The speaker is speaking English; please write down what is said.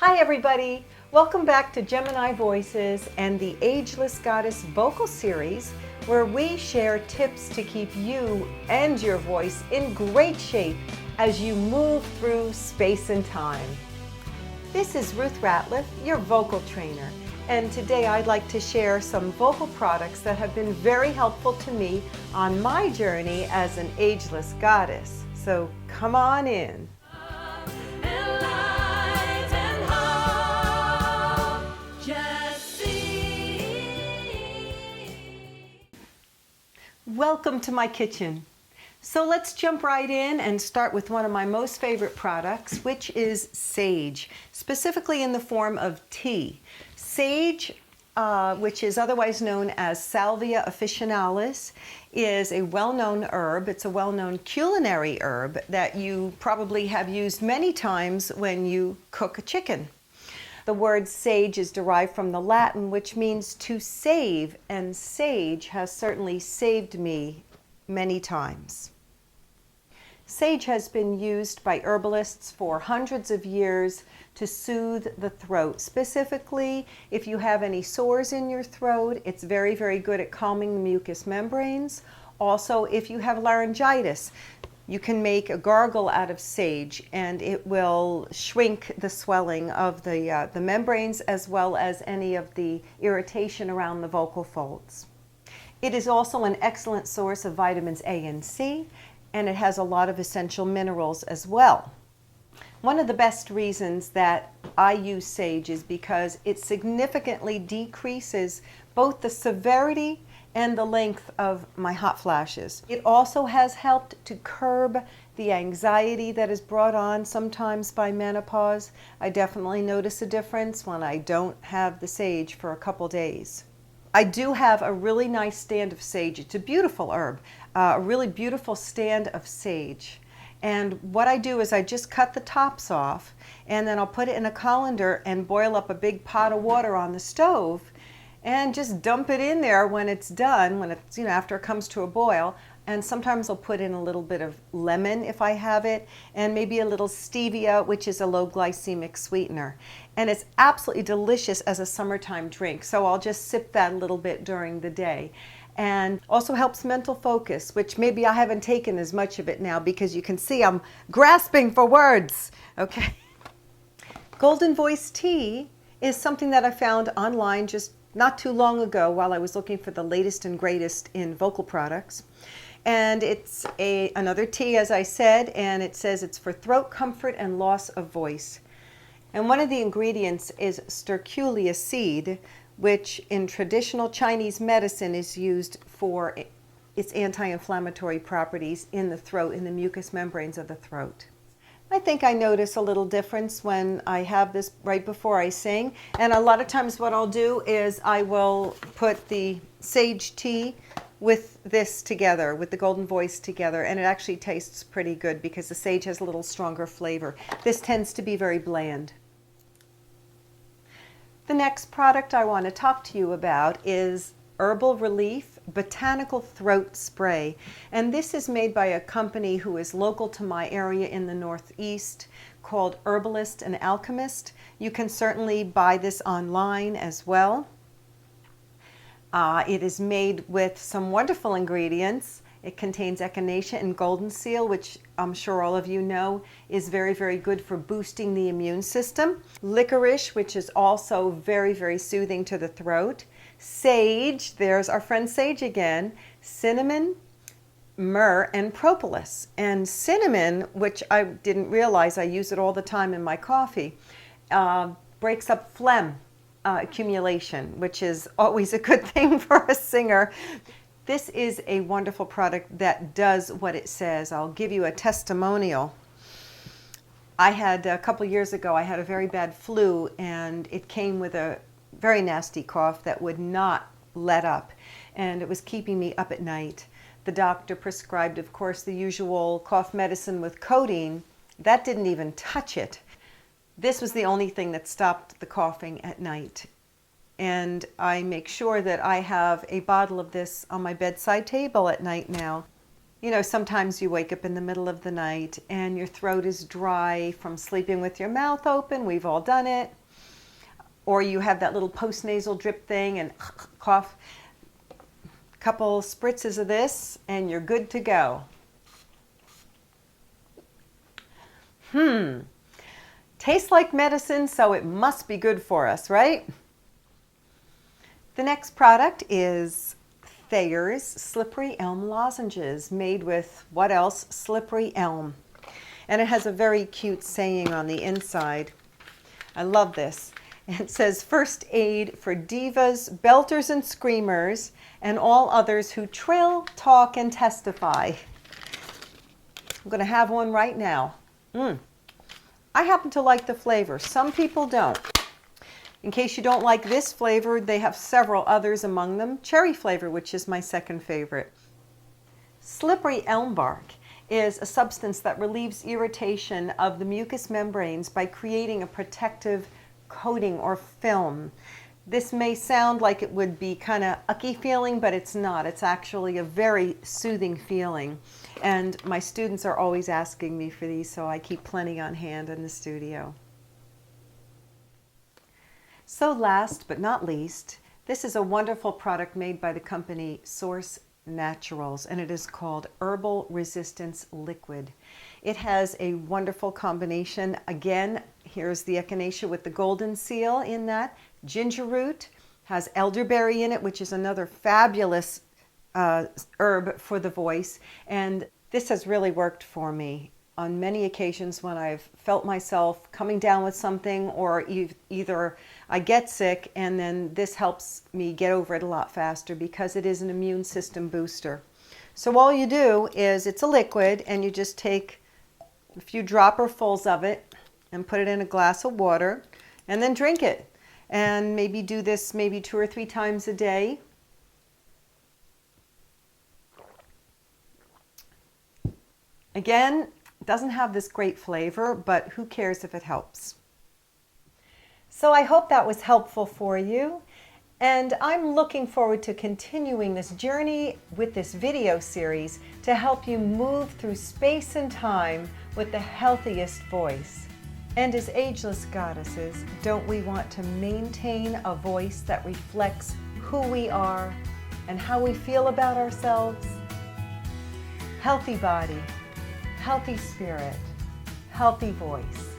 Hi everybody! Welcome back to Gemini Voices and the Ageless Goddess vocal series, where we share tips to keep you and your voice in great shape as you move through space and time. This is Ruth Ratliff, your vocal trainer, and today I'd like to share some vocal products that have been very helpful to me on my journey as an ageless goddess. So come on in. Welcome to my kitchen. So let's jump right in and start with one of my most favorite products, which is sage, specifically in the form of tea. Sage, which is otherwise known as Salvia officinalis, is a well-known herb. It's a well-known culinary herb that you probably have used many times when you cook a chicken. The word sage is derived from the Latin, which means to save, and sage has certainly saved me many times. Sage has been used by herbalists for hundreds of years to soothe the throat. Specifically, if you have any sores in your throat, it's very, very good at calming the mucous membranes. Also, if you have laryngitis, you can make a gargle out of sage and it will shrink the swelling of the membranes as well as any of the irritation around the vocal folds. It is also an excellent source of vitamins A and C, and it has a lot of essential minerals as well. One of the best reasons that I use sage is because it significantly decreases both the severity and the length of my hot flashes. It also has helped to curb the anxiety that is brought on sometimes by menopause. I definitely notice a difference when I don't have the sage for a couple days. I do have a really nice stand of sage. It's a beautiful herb, a really beautiful stand of sage. And what I do is I just cut the tops off and then I'll put it in a colander and boil up a big pot of water on the stove and just dump it in there when it's done, when it's, after it comes to a boil. And sometimes I'll put in a little bit of lemon if I have it, and maybe a little stevia, which is a low glycemic sweetener. And it's absolutely delicious as a summertime drink, so I'll just sip that a little bit during the day. And also helps mental focus, which maybe I haven't taken as much of it now because you can see I'm grasping for words, okay? Golden Voice tea is something that I found online just not too long ago while I was looking for the latest and greatest in vocal products. And it's another tea, as I said, and it says it's for throat comfort and loss of voice. And one of the ingredients is sterculia seed, which in traditional Chinese medicine is used for its anti-inflammatory properties in the throat, in the mucous membranes of the throat. I think I notice a little difference when I have this right before I sing. And a lot of times what I'll do is I will put the sage tea with this together, with the Golden Voice together, and it actually tastes pretty good because the sage has a little stronger flavor. This tends to be very bland. The next product I want to talk to you about is Herbal Relief Botanical Throat Spray. And this is made by a company who is local to my area in the Northeast called Herbalist and Alchemist. You can certainly buy this online as well. It is made with some wonderful ingredients. It contains echinacea and golden seal, which I'm sure all of you know is very, very good for boosting the immune system. Licorice, which is also very, very soothing to the throat. Sage, there's our friend Sage again. Cinnamon, myrrh, and propolis. And cinnamon, which I didn't realize, I use it all the time in my coffee, breaks up phlegm accumulation, which is always a good thing for a singer. This is a wonderful product that does what it says. I'll give you a testimonial. I had a couple years ago, I had a very bad flu, and it came with a very nasty cough that would not let up, and it was keeping me up at night. The doctor prescribed, of course, the usual cough medicine with codeine. That didn't even touch it. This was the only thing that stopped the coughing at night. And I make sure that I have a bottle of this on my bedside table at night now. You know, sometimes you wake up in the middle of the night and your throat is dry from sleeping with your mouth open. We've all done it. Or you have that little postnasal drip thing and cough. A couple spritzes of this and you're good to go. Tastes like medicine, so it must be good for us, right? The next product is Thayer's Slippery Elm Lozenges, made with what else? Slippery elm. And it has a very cute saying on the inside. I love this. It says, "First aid for divas, belters and screamers, and all others who trill, talk, and testify." I'm going to have one right now. I happen to like the flavor. Some people don't. In case you don't like this flavor, they have several others among them. Cherry flavor, which is my second favorite. Slippery elm bark is a substance that relieves irritation of the mucous membranes by creating a protective coating or film. This may sound like it would be kind of ucky feeling, but it's not. It's actually a very soothing feeling. And my students are always asking me for these, so I keep plenty on hand in the studio. So last but not least, this is a wonderful product made by the company Source Naturals, and it is called Herbal Resistance Liquid. It has a wonderful combination. Again, here's the echinacea with the golden seal in that. Ginger root, has elderberry in it, which is another fabulous herb for the voice. And this has really worked for me on many occasions when I've felt myself coming down with something, or either I get sick and then this helps me get over it a lot faster because it is an immune system booster. So all you do is, it's a liquid, and you just take a few dropperfuls of it and put it in a glass of water and then drink it. And maybe do this 2 or 3 times a day. Again, it doesn't have this great flavor, but who cares if it helps? So I hope that was helpful for you. And I'm looking forward to continuing this journey with this video series to help you move through space and time with the healthiest voice. And as ageless goddesses, don't we want to maintain a voice that reflects who we are and how we feel about ourselves? Healthy body, healthy spirit, healthy voice.